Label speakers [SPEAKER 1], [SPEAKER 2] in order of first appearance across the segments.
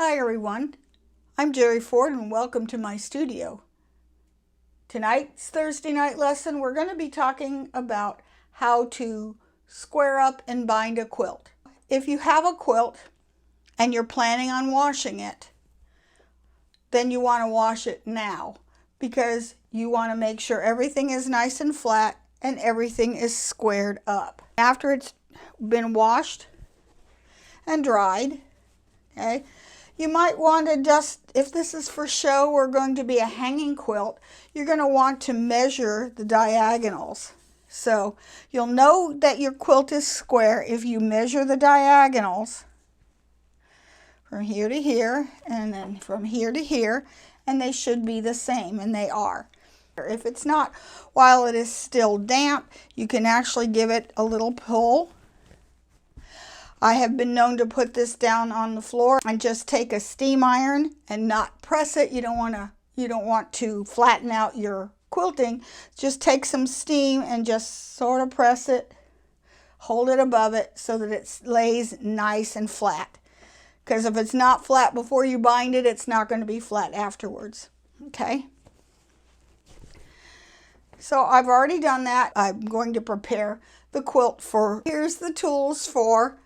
[SPEAKER 1] Hi everyone, I'm Jerry Ford and welcome to my studio. Tonight's Thursday night lesson we're going to be talking about how to square up and bind a quilt. If you have a quilt and you're planning on washing it, then you want to wash it now because you want to make sure everything is nice and flat and everything is squared up. After it's been washed and dried, okay, you might want to just, if this is for show or going to be a hanging quilt, you're going to want to measure the diagonals. So you'll know that your quilt is square if you measure the diagonals from here to here and then from here to here, and they should be the same, and they are. If it's not, while it is still damp, you can actually give it a little pull. I have been known to put this down on the floor and just take a steam iron and not press it. You don't want to flatten out your quilting. Just take some steam and just sort of press it, hold it above it so that it lays nice and flat. Because if it's not flat before you bind it, it's not going to be flat afterwards. Okay? So I've already done that. I'm going to prepare the quilt for, here's the tools for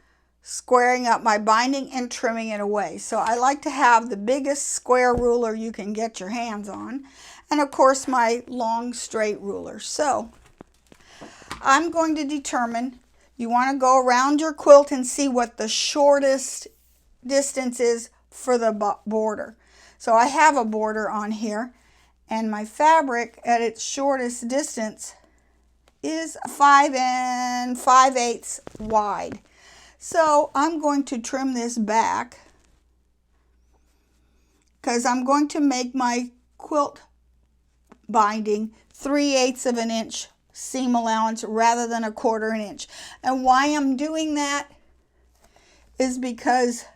[SPEAKER 1] squaring up my binding and trimming it away. So I like to have the biggest square ruler you can get your hands on, and of course my long straight ruler. So I'm going to determine, you want to go around your quilt and see what the shortest distance is for the border. So I have a border on here, and my fabric at its shortest distance is 5 5/8 wide. So I'm going to trim this back because I'm going to make my quilt binding 3/8 of an inch seam allowance rather than 1/4 inch. And why I'm doing that is because,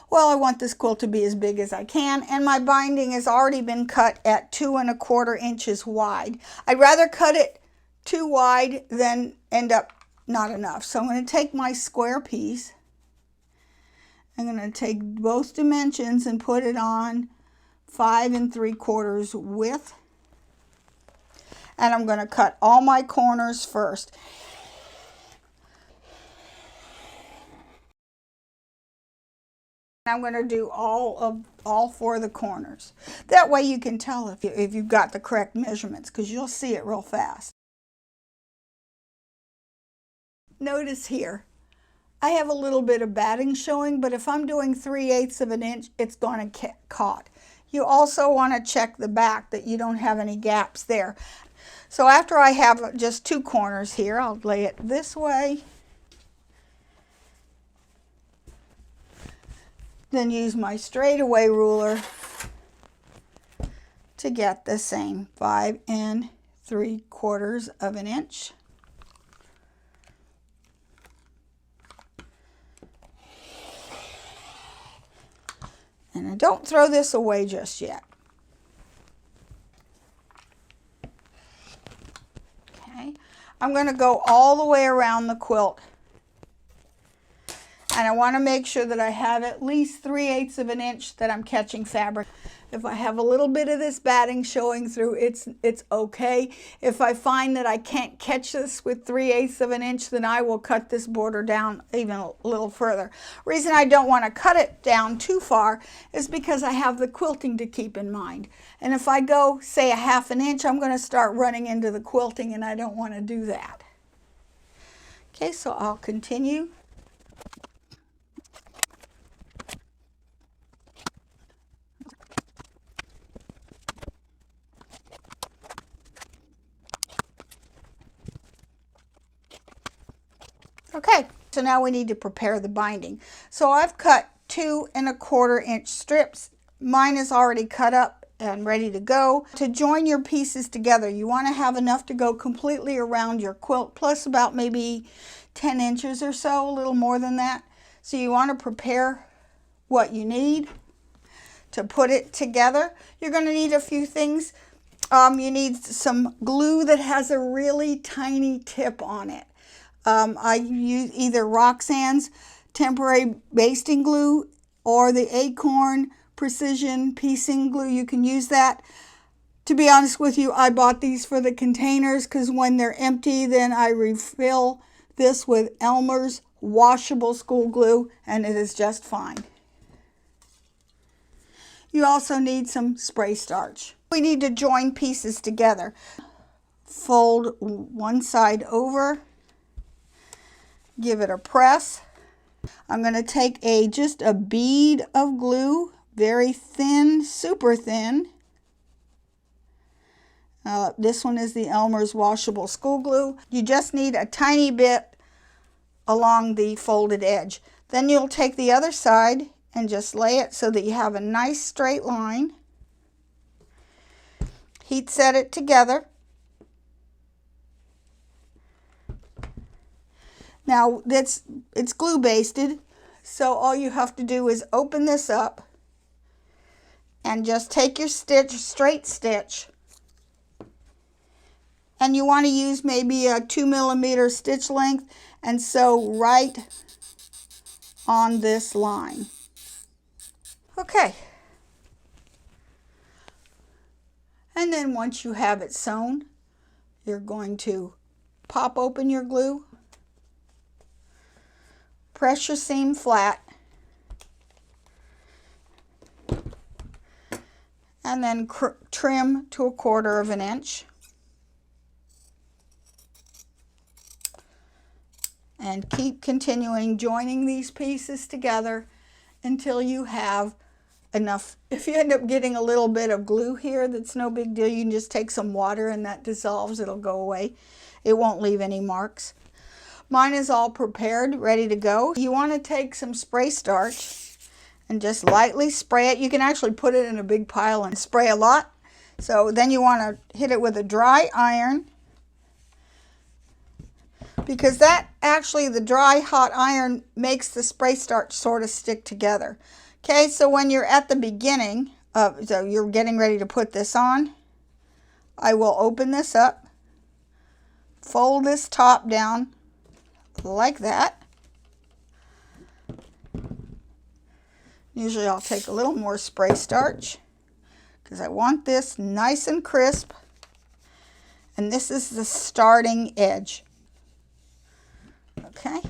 [SPEAKER 1] well, I want this quilt to be as big as I can, and my binding has already been cut at 2 1/4 inches wide. I'd rather cut it too wide than end up not enough. So I'm going to take my square piece. I'm going to take both dimensions and put it on 5 3/4 width. And I'm going to cut all my corners first. I'm going to do all 4 of the corners. That way you can tell if you've got the correct measurements, because you'll see it real fast. Notice here, I have a little bit of batting showing, but if I'm doing 3/8 of an inch, it's going to get caught. You also want to check the back that you don't have any gaps there. So after I have just 2 corners here, I'll lay it this way. Then use my straightaway ruler to get the same 5 3/4 of an inch. And don't throw this away just yet. Okay, I'm going to go all the way around the quilt. And I want to make sure that I have at least 3/8 of an inch that I'm catching fabric. If I have a little bit of this batting showing through, it's okay. If I find that I can't catch this with 3/8 of an inch, then I will cut this border down even a little further. Reason I don't want to cut it down too far is because I have the quilting to keep in mind. And if I go, say, 1/2 inch, I'm going to start running into the quilting, and I don't want to do that. Okay, so I'll continue. Okay, so now we need to prepare the binding. So I've cut 2 1/4 inch strips. Mine is already cut up and ready to go. To join your pieces together, you want to have enough to go completely around your quilt, plus about maybe 10 inches or so, a little more than that. So you want to prepare what you need to put it together. You're going to need a few things. You need some glue that has a really tiny tip on it. I use either Roxanne's temporary basting glue or the Acorn Precision Piecing Glue. You can use that. To be honest with you, I bought these for the containers because when they're empty, then I refill this with Elmer's washable school glue, and it is just fine. You also need some spray starch. We need to join pieces together. Fold one side over, give it a press. I'm going to take just a bead of glue, very thin, super thin. This one is the Elmer's washable school glue. You just need a tiny bit along the folded edge. Then you'll take the other side and just lay it so that you have a nice straight line. Heat set it together. Now it's glue basted, so all you have to do is open this up and just take your straight stitch. And you want to use maybe a 2mm stitch length and sew right on this line. Okay. And then once you have it sewn, you're going to pop open your glue, press your seam flat, and then trim to 1/4 inch. And keep continuing joining these pieces together until you have enough. If you end up getting a little bit of glue here, that's no big deal. You can just take some water and that dissolves. It'll go away. It won't leave any marks. Mine is all prepared, ready to go. You want to take some spray starch and just lightly spray it. You can actually put it in a big pile and spray a lot. So then you want to hit it with a dry iron, because that actually, the dry hot iron makes the spray starch sort of stick together. Okay, so when you're at the beginning of, so you're getting ready to put this on, I will open this up, fold this top down like that. Usually I'll take a little more spray starch because I want this nice and crisp. And this is the starting edge. Okay,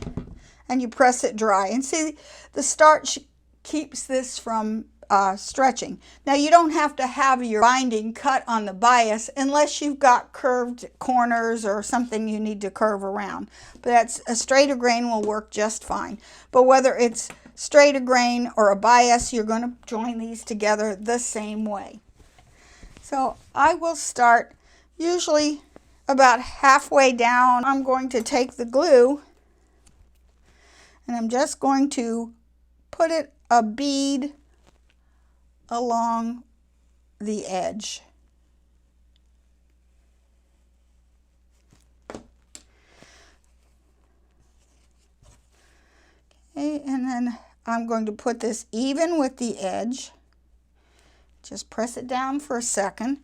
[SPEAKER 1] and you press it dry. And see, the starch keeps this from stretching. Now you don't have to have your binding cut on the bias unless you've got curved corners or something you need to curve around. But that's, a straighter grain will work just fine. But whether it's straighter grain or a bias, you're going to join these together the same way. So I will start usually about halfway down. I'm going to take the glue and I'm just going to put it a bead along the edge. Okay, and then I'm going to put this even with the edge. Just press it down for a second.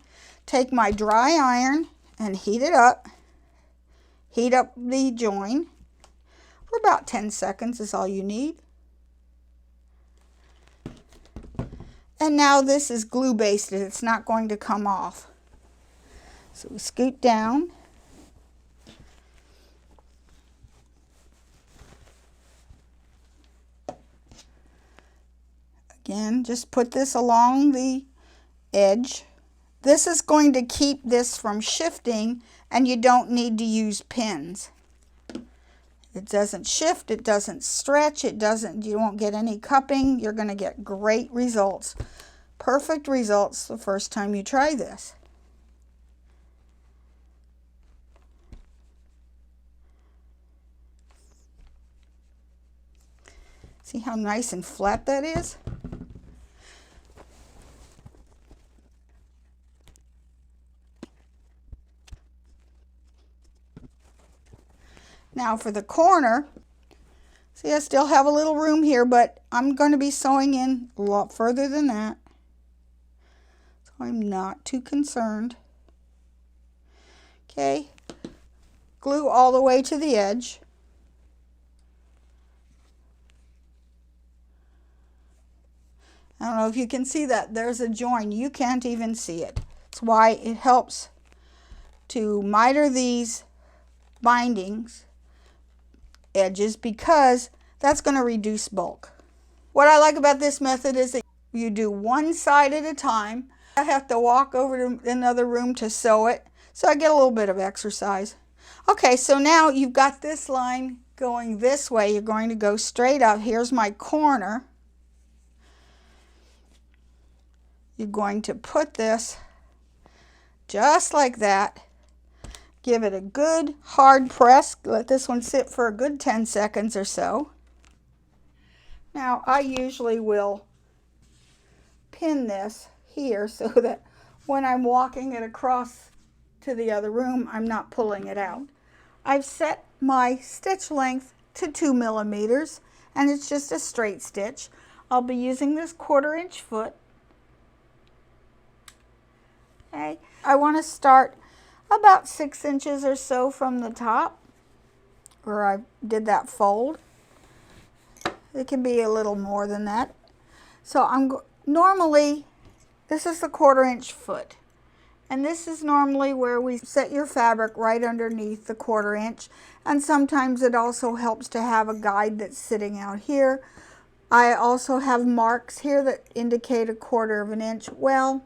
[SPEAKER 1] Take my dry iron and heat it up. Heat up the join for about 10 seconds is all you need. And now this is glue basted. It's not going to come off. So we scoot down. Again, just put this along the edge. This is going to keep this from shifting, and you don't need to use pins. It doesn't shift, it doesn't stretch, you won't get any cupping. You're going to get great results. Perfect results the first time you try this. See how nice and flat that is? Now for the corner, see, I still have a little room here, but I'm going to be sewing in a lot further than that. So I'm not too concerned. Okay, glue all the way to the edge. I don't know if you can see that. There's a join. You can't even see it. That's why it helps to miter these bindings edges, because that's going to reduce bulk. What I like about this method is that you do one side at a time. I have to walk over to another room to sew it, so I get a little bit of exercise. Okay, so now you've got this line going this way. You're going to go straight up. Here's my corner. You're going to put this just like that. Give it a good hard press. Let this one sit for a good 10 seconds or so. Now, I usually will pin this here so that when I'm walking it across to the other room, I'm not pulling it out. I've set my stitch length to 2 millimeters, and it's just a straight stitch. I'll be using this 1/4 inch foot. Okay, I want to start about 6 inches or so from the top where I did that fold. It can be a little more than that. So normally this is the 1/4 inch foot, and this is normally where we set your fabric, right underneath the 1/4 inch. And sometimes it also helps to have a guide that's sitting out here. I also have marks here that indicate a 1/4 inch. Well,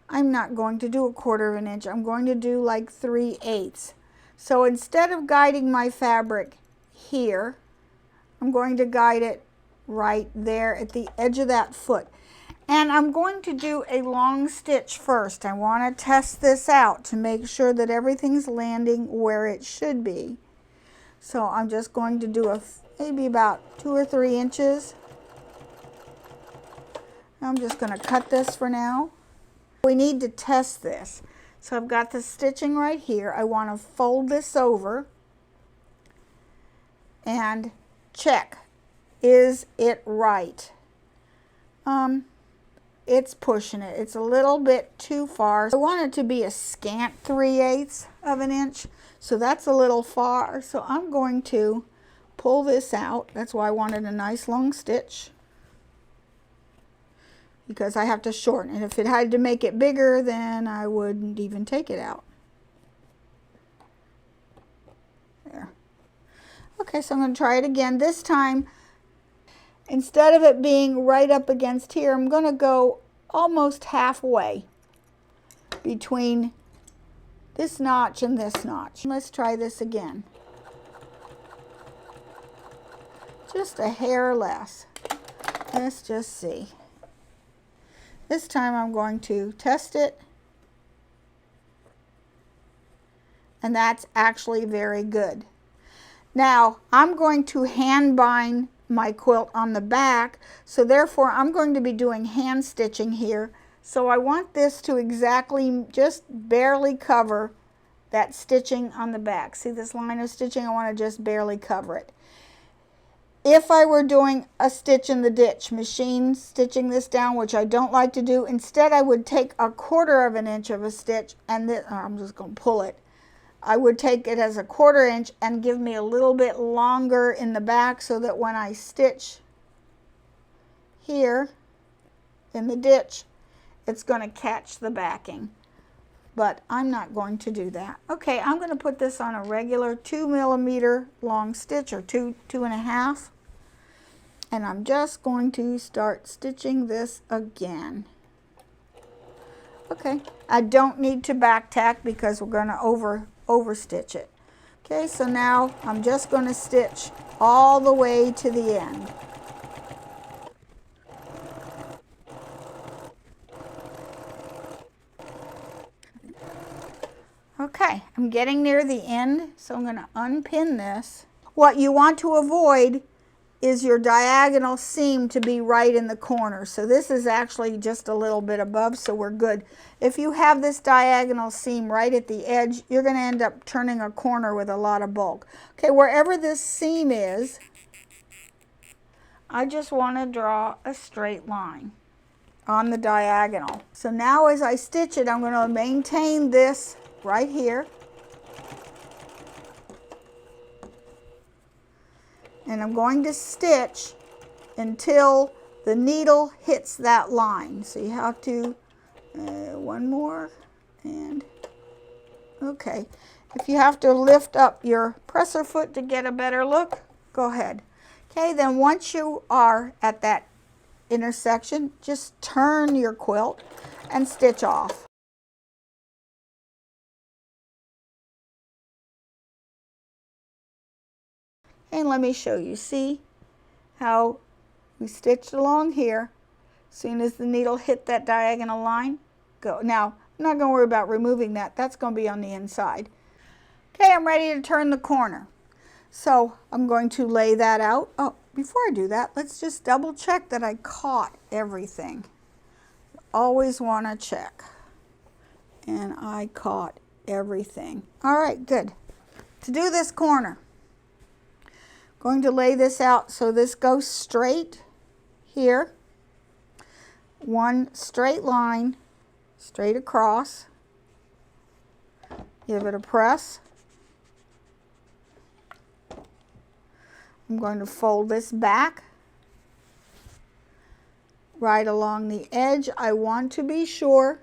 [SPEAKER 1] I'm not going to do a 1/4 inch. I'm going to do like 3/8. So instead of guiding my fabric here, I'm going to guide it right there at the edge of that foot. And I'm going to do a long stitch first. I want to test this out to make sure that everything's landing where it should be. So I'm just going to do maybe about 2 or 3 inches. I'm just going to cut this for now. We need to test this. So I've got the stitching right here. I want to fold this over and check. Is it right? It's pushing it. It's a little bit too far. I want it to be a scant 3/8 of an inch. So that's a little far. So I'm going to pull this out. That's why I wanted a nice long stitch, because I have to shorten it. If it had to make it bigger, then I wouldn't even take it out. There. Okay, so I'm going to try it again. This time, instead of it being right up against here, I'm going to go almost halfway between this notch and this notch. Let's try this again. Just a hair less. Let's just see. This time I'm going to test it, and that's actually very good. Now I'm going to hand bind my quilt on the back, so therefore I'm going to be doing hand stitching here. So I want this to exactly just barely cover that stitching on the back. See this line of stitching? I want to just barely cover it. If I were doing a stitch in the ditch, machine stitching this down, which I don't like to do, instead I would take a 1/4 inch of a stitch, and then I'm just going to pull it. I would take it as a 1/4 inch and give me a little bit longer in the back, so that when I stitch here in the ditch, it's going to catch the backing. But I'm not going to do that. Okay, I'm going to put this on a regular 2 millimeter long stitch, or 2.5. And I'm just going to start stitching this again. Okay, I don't need to back tack because we're going to over stitch it. Okay, so now I'm just going to stitch all the way to the end. Okay, I'm getting near the end, so I'm going to unpin this. What you want to avoid is your diagonal seam to be right in the corner. So this is actually just a little bit above, so we're good. If you have this diagonal seam right at the edge, you're going to end up turning a corner with a lot of bulk. Okay, wherever this seam is, I just want to draw a straight line on the diagonal. So now as I stitch it, I'm going to maintain this right here. And I'm going to stitch until the needle hits that line. So you have to, one more, and okay. If you have to lift up your presser foot to get a better look, go ahead. Okay, then once you are at that intersection, just turn your quilt and stitch off. And let me show you. See how we stitched along here? As soon as the needle hit that diagonal line, go. Now, I'm not going to worry about removing that. That's going to be on the inside. Okay, I'm ready to turn the corner. So I'm going to lay that out. Oh, before I do that, let's just double check that I caught everything. Always want to check. And I caught everything. All right, good. To do this corner, going to lay this out so this goes straight here. One straight line, straight across. Give it a press. I'm going to fold this back right along the edge. I want to be sure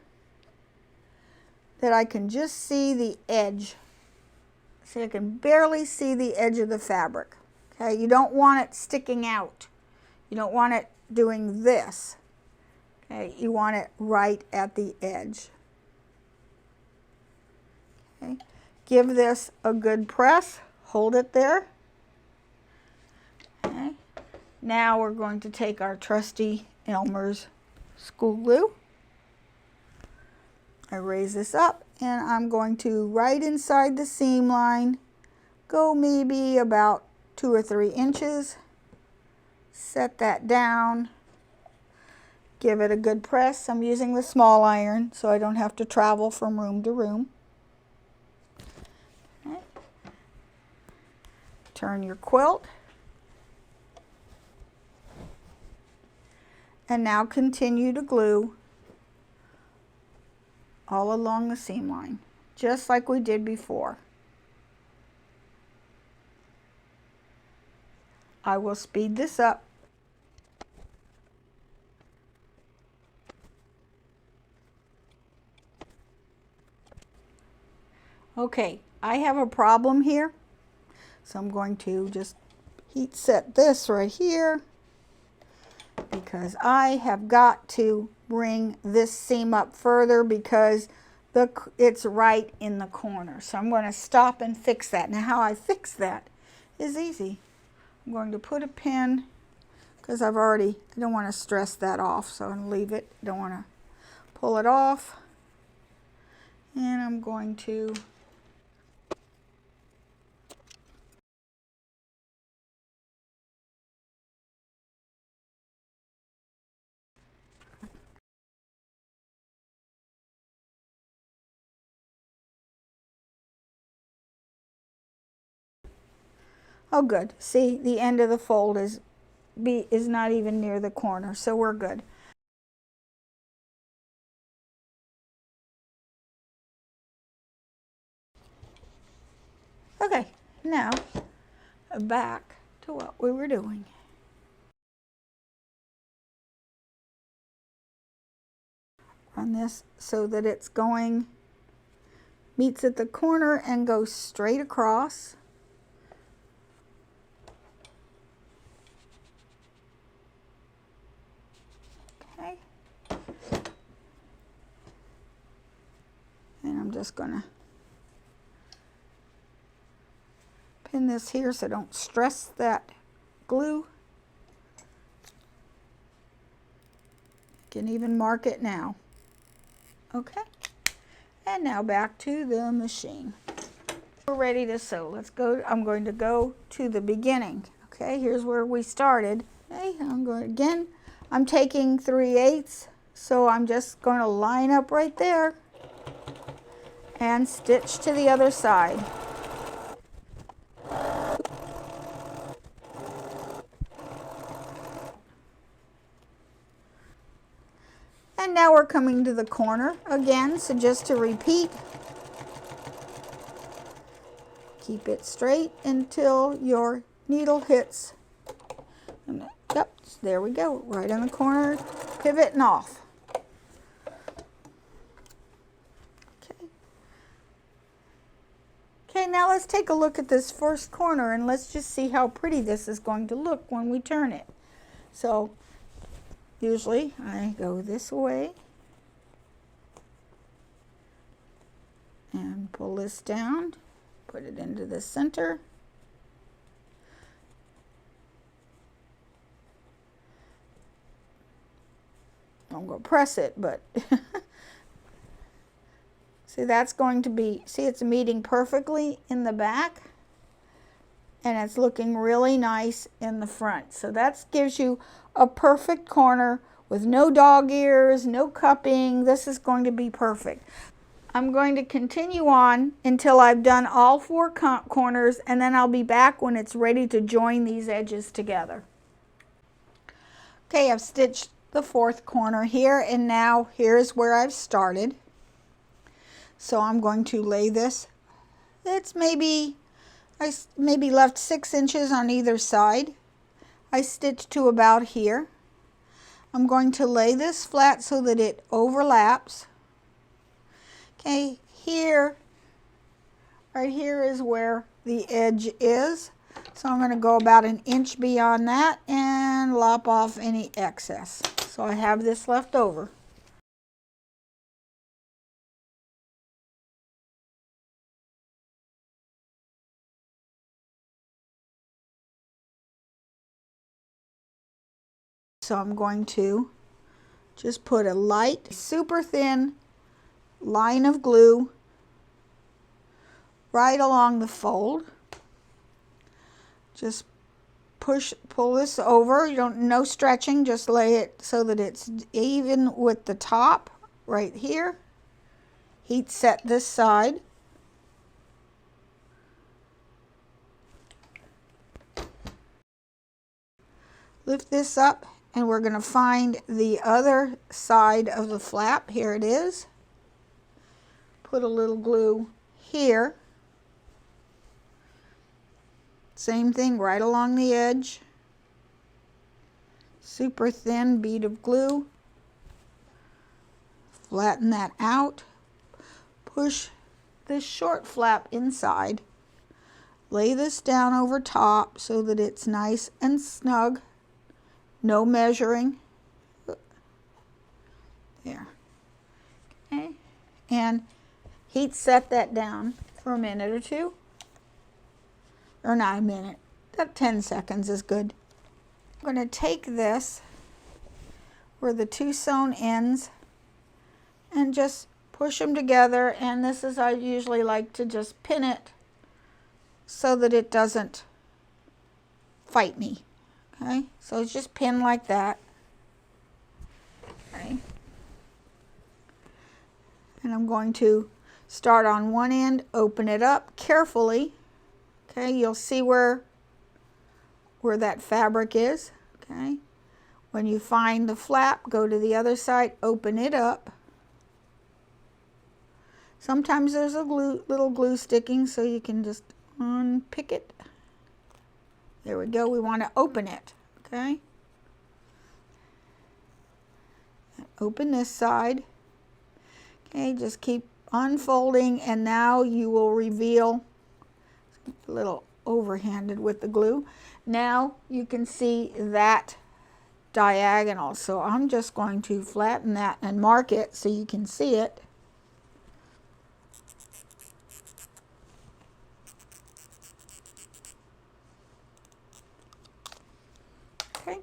[SPEAKER 1] that I can just see the edge. See, I can barely see the edge of the fabric. Okay, you don't want it sticking out. You don't want it doing this. Okay, you want it right at the edge. Okay, give this a good press. Hold it there. Okay, now we're going to take our trusty Elmer's school glue. I raise this up and I'm going to right inside the seam line, go maybe about 2 or 3 inches, set that down, give it a good press. I'm using the small iron so I don't have to travel from room to room. Okay. Turn your quilt. And now continue to glue all along the seam line, just like we did before. I will speed this up. Okay, I have a problem here, so I'm going to just heat set this right here because I have got to bring this seam up further because it's right in the corner. So I'm going to stop and fix that. Now how I fix that is easy. I'm going to put a pin because I don't want to stress that off, so I'm going to leave it. I don't want to pull it off. And I'm going to oh good. See, the end of the fold is not even near the corner, so we're good. Okay, now back to what we were doing. Run this so that it's going, meets at the corner and goes straight across. Okay. And I'm just going to pin this here so I don't stress that glue. Can even mark it now. Okay, and now back to the machine. We're ready to sew. Let's go. I'm going to go to the beginning. Okay, here's where we started. Okay, I'm going again. I'm taking 3/8, so I'm just going to line up right there and stitch to the other side. And now we're coming to the corner again, so just to repeat, keep it straight until your needle hits. Yep, there we go, right in the corner, pivot and off. Okay. Okay, now let's take a look at this first corner and let's just see how pretty this is going to look when we turn it. So usually I go this way and pull this down, put it into the center. I'm going to press it, but see, that's going to be, see, it's meeting perfectly in the back and it's looking really nice in the front. So that gives you a perfect corner with no dog ears, no cupping. This is going to be perfect. I'm going to continue on until I've done all 4 corners, and then I'll be back when it's ready to join these edges together. Okay, I've stitched the 4th corner here, and now here's where I've started. So I'm going to lay this. It's maybe, I maybe left 6 inches on either side. I stitched to about here. I'm going to lay this flat so that it overlaps. Okay, here, right here is where the edge is. So I'm going to go about 1 inch beyond that and lop off any excess. So I have this left over. So I'm going to just put a light, super thin line of glue right along the fold. Just pull this over. You don't, no stretching, just lay it so that it's even with the top right here. Heat set this side. Lift this up and we're going to find the other side of the flap. Here it is. Put a little glue here. Same thing right along the edge. Super thin bead of glue. Flatten that out. Push this short flap inside. Lay this down over top so that it's nice and snug. No measuring. There. Okay. And heat set that down for a minute or two. Or not a minute. That 10 seconds is good. I'm going to take this where the 2 sewn ends and just push them together, and this is, I usually like to just pin it so that it doesn't fight me. Okay, so it's just pinned like that. Okay, and I'm going to start on one end, open it up carefully. Okay, you'll see where that fabric is. Okay, when you find the flap, go to the other side, open it up. Sometimes there's a little glue sticking, so you can just unpick it. There we go. We want to open it. Okay, and open this side. Okay, just keep unfolding, and now you will reveal a little overhanded with the glue. Now you can see that diagonal, so I'm just going to flatten that and mark it so you can see it. Okay.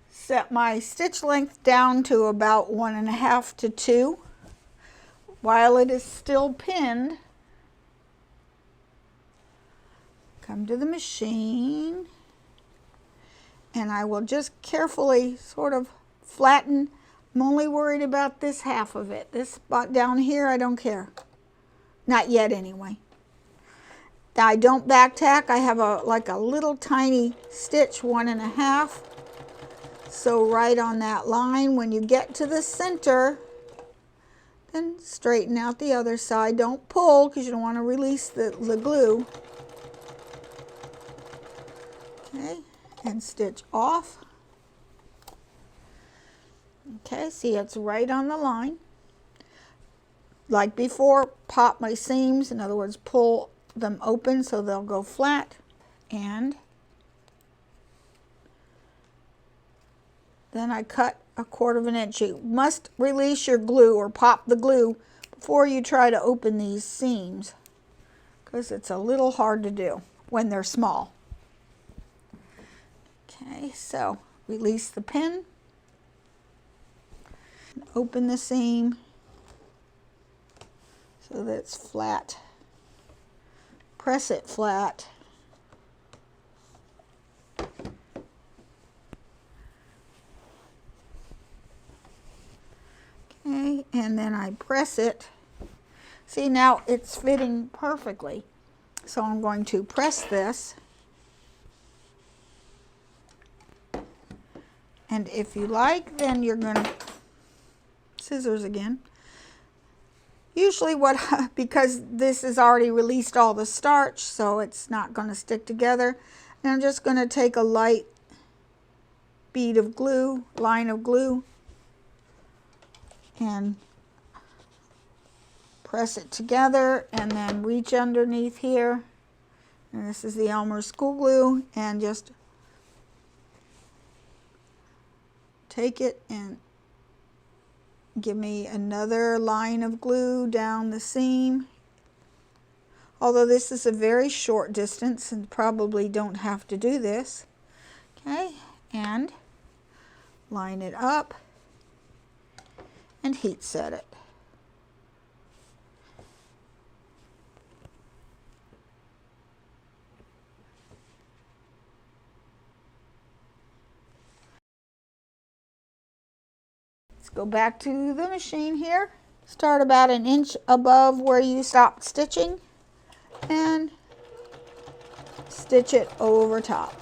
[SPEAKER 1] Set my stitch length down to about 1.5 to 2. While it is still pinned, come to the machine, and I will just carefully sort of flatten. I'm only worried about this half of it. This spot down here, I don't care. Not yet anyway. Now I don't back tack. I have like a little tiny stitch, 1.5. So right on that line, when you get to the center, then straighten out the other side. Don't pull because you don't want to release the glue. Okay, and stitch off. Okay, see, it's right on the line. Like before, pop my seams, in other words, pull them open so they'll go flat, and then I cut 1/4 inch. You must release your glue or pop the glue before you try to open these seams, because it's a little hard to do when they're small. Okay, so release the pin, open the seam so that it's flat. Press it flat. Okay, and then I press it. See, now it's fitting perfectly. So I'm going to press this. And if you like, then you're going to, scissors again. Usually because this has already released all the starch, so it's not going to stick together. And I'm just going to take a light bead of glue, line of glue, and press it together, and then reach underneath here. And this is the Elmer School Glue, and just take it and give me another line of glue down the seam. Although this is a very short distance and probably don't have to do this. Okay, and line it up and heat set it. Let's go back to the machine here. Start about 1 inch above where you stopped stitching and stitch it over top.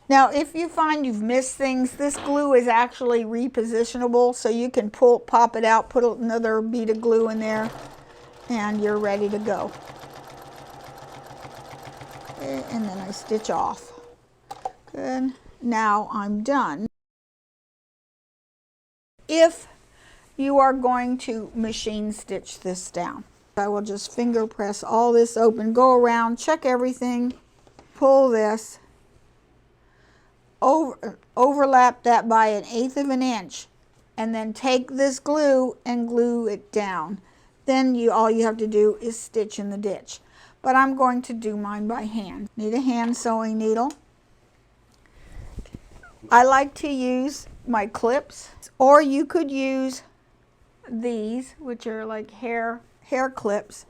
[SPEAKER 1] Now, if you find you've missed things, this glue is actually repositionable, so you can pop it out, put another bead of glue in there, and you're ready to go. Okay, and then I stitch off. Good. Now I'm done. If you are going to machine stitch this down, I will just finger press all this open, go around, check everything, pull this, overlap that by 1/8 inch, and then take this glue and glue it down. Then all you have to do is stitch in the ditch. But I'm going to do mine by hand. Need a hand sewing needle. I like to use my clips, or you could use these, which are like hair clips,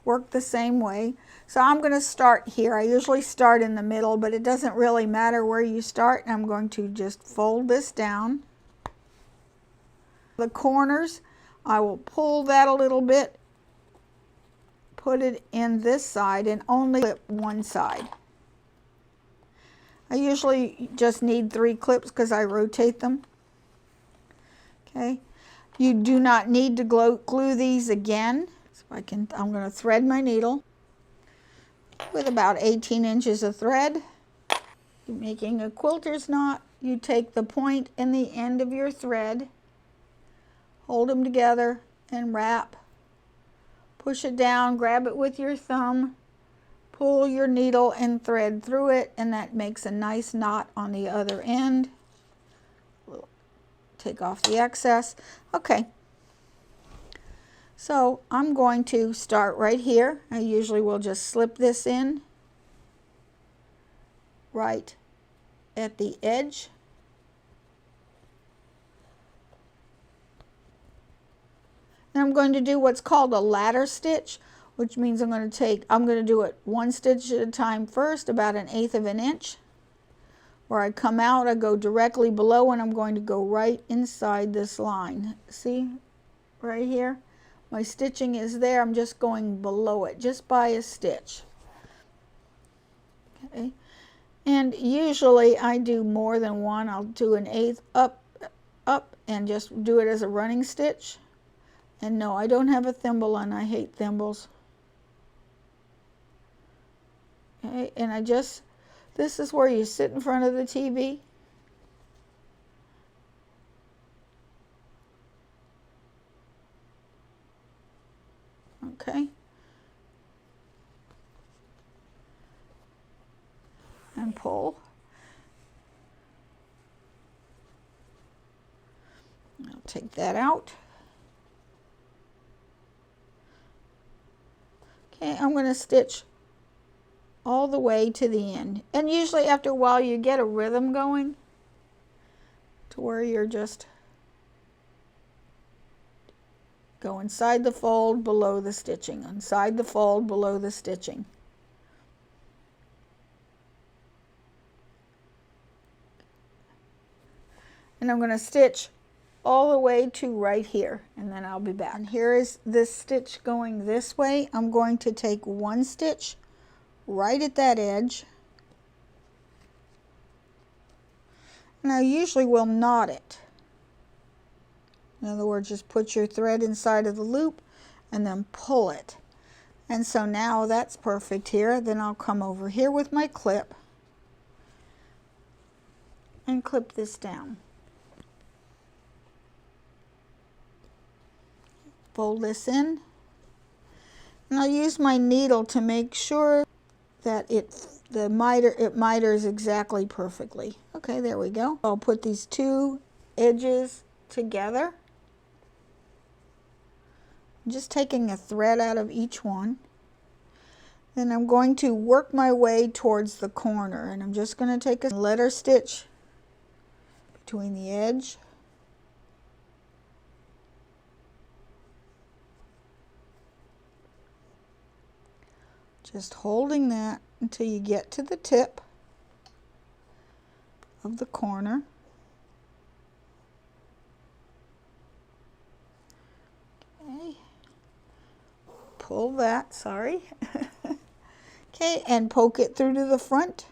[SPEAKER 1] work the same way. So I'm going to start here. I usually start in the middle, but it doesn't really matter where you start. I'm going to just fold this down. The corners, I will pull that a little bit, put it in this side, and only clip one side. I usually just need 3 clips because I rotate them. Okay, you do not need to glue these again. So I'm going to thread my needle with about 18 inches of thread. You're making a quilter's knot. You take the point and the end of your thread, hold them together, and wrap. Push it down, grab it with your thumb, pull your needle and thread through it, and that makes a nice knot on the other end. Take off the excess. Okay, so I'm going to start right here. I usually will just slip this in right at the edge. And I'm going to do what's called a ladder stitch, which means I'm going to do it 1 stitch at a time first, about 1/8 inch. Where I come out, I go directly below, and I'm going to go right inside this line. See, right here? My stitching is there. I'm just going below it, just by a stitch. Okay. And usually I do more than one. I'll do 1/8 up, and just do it as a running stitch. And no, I don't have a thimble and I hate thimbles. Okay, and this is where you sit in front of the TV. Okay. And pull. I'll take that out. Okay, I'm going to stitch all the way to the end. And usually after a while you get a rhythm going to where you're just go inside the fold, below the stitching, inside the fold, below the stitching. And I'm going to stitch all the way to right here, and then I'll be back. And here is this stitch going this way. I'm going to take one stitch right at that edge, and I usually will knot it. In other words, just put your thread inside of the loop and then pull it. And so now that's perfect here. Then I'll come over here with my clip and clip this down. Fold this in, and I'll use my needle to make sure that it miters exactly perfectly. Okay, there we go. I'll put these two edges together. I'm just taking a thread out of each one. Then I'm going to work my way towards the corner, and I'm just going to take a letter stitch between the edge just holding that until you get to the tip of the corner. Okay. Pull that, sorry. Okay, and poke it through to the front.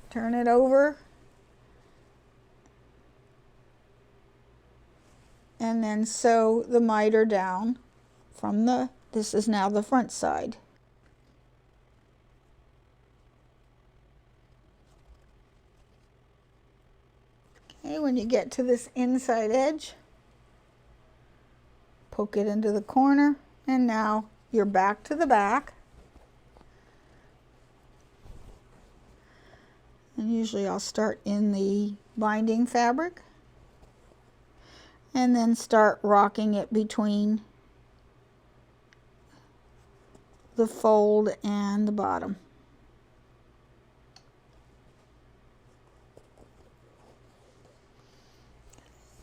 [SPEAKER 1] Turn it over. And then sew the miter down from this is now the front side. Okay, when you get to this inside edge, poke it into the corner, and now you're back to the back. And usually I'll start in the binding fabric and then start rocking it between the fold and the bottom.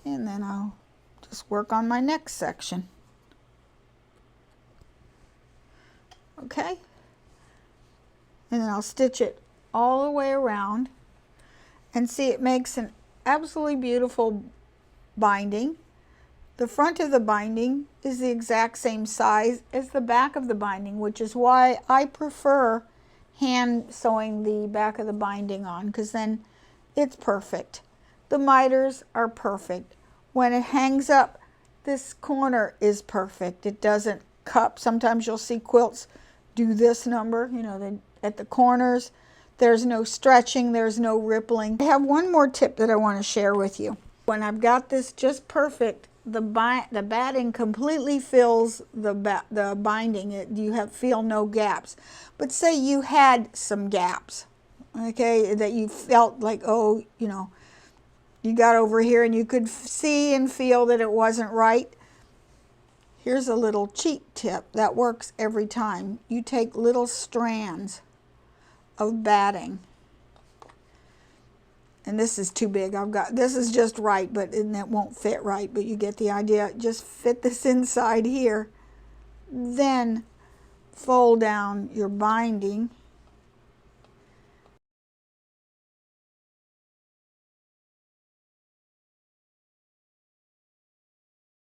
[SPEAKER 1] And then I'll just work on my next section. Okay, and then I'll stitch it all the way around, and see, it makes an absolutely beautiful binding. The front of the binding is the exact same size as the back of the binding, which is why I prefer hand sewing the back of the binding on, because then it's perfect. The miters are perfect. When it hangs up, this corner is perfect. It doesn't cup. Sometimes you'll see quilts do this number, you know, at the corners. There's no stretching, there's no rippling. I have one more tip that I want to share with you. When I've got this just perfect, the batting completely fills the binding. You feel no gaps. But say you had some gaps, okay, that you felt like, oh, you know, you got over here and you could see and feel that it wasn't right. Here's a little cheat tip that works every time. You take little strands of batting, and this is too big. This is just right, but and that won't fit right, but you get the idea. Just fit this inside here, then fold down your binding.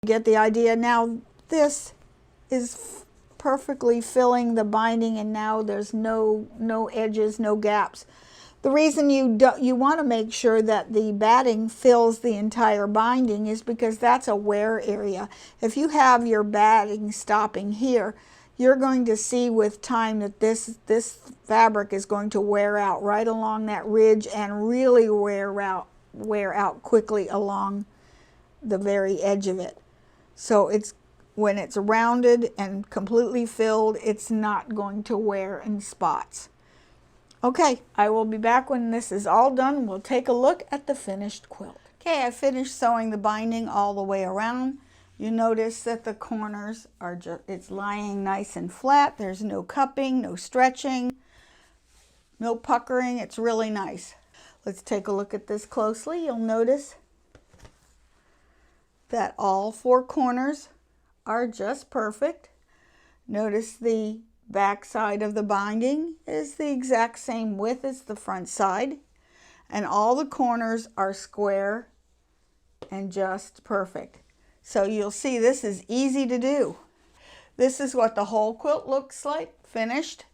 [SPEAKER 1] Get the idea. Now this is perfectly filling the binding, and now there's no edges, no gaps. The reason you want to make sure that the batting fills the entire binding is because that's a wear area. If you have your batting stopping here, you're going to see with time that this fabric is going to wear out right along that ridge and really wear out quickly along the very edge of it. So when it's rounded and completely filled, it's not going to wear in spots. Okay, I will be back when this is all done. We'll take a look at the finished quilt. Okay, I finished sewing the binding all the way around. You notice that the corners are it's lying nice and flat. There's no cupping, no stretching, no puckering. It's really nice. Let's take a look at this closely. You'll notice that all 4 corners are just perfect. Notice the back side of the binding is the exact same width as the front side, and all the corners are square and just perfect. So you'll see this is easy to do. This is what the whole quilt looks like finished.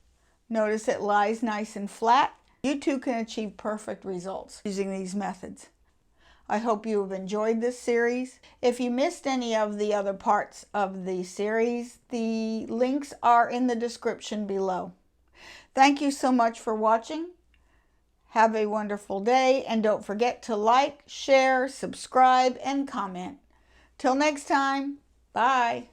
[SPEAKER 1] Notice it lies nice and flat. You too can achieve perfect results using these methods. I hope you have enjoyed this series. If you missed any of the other parts of the series, the links are in the description below. Thank you so much for watching. Have a wonderful day, and don't forget to like, share, subscribe, and comment. Till next time, bye.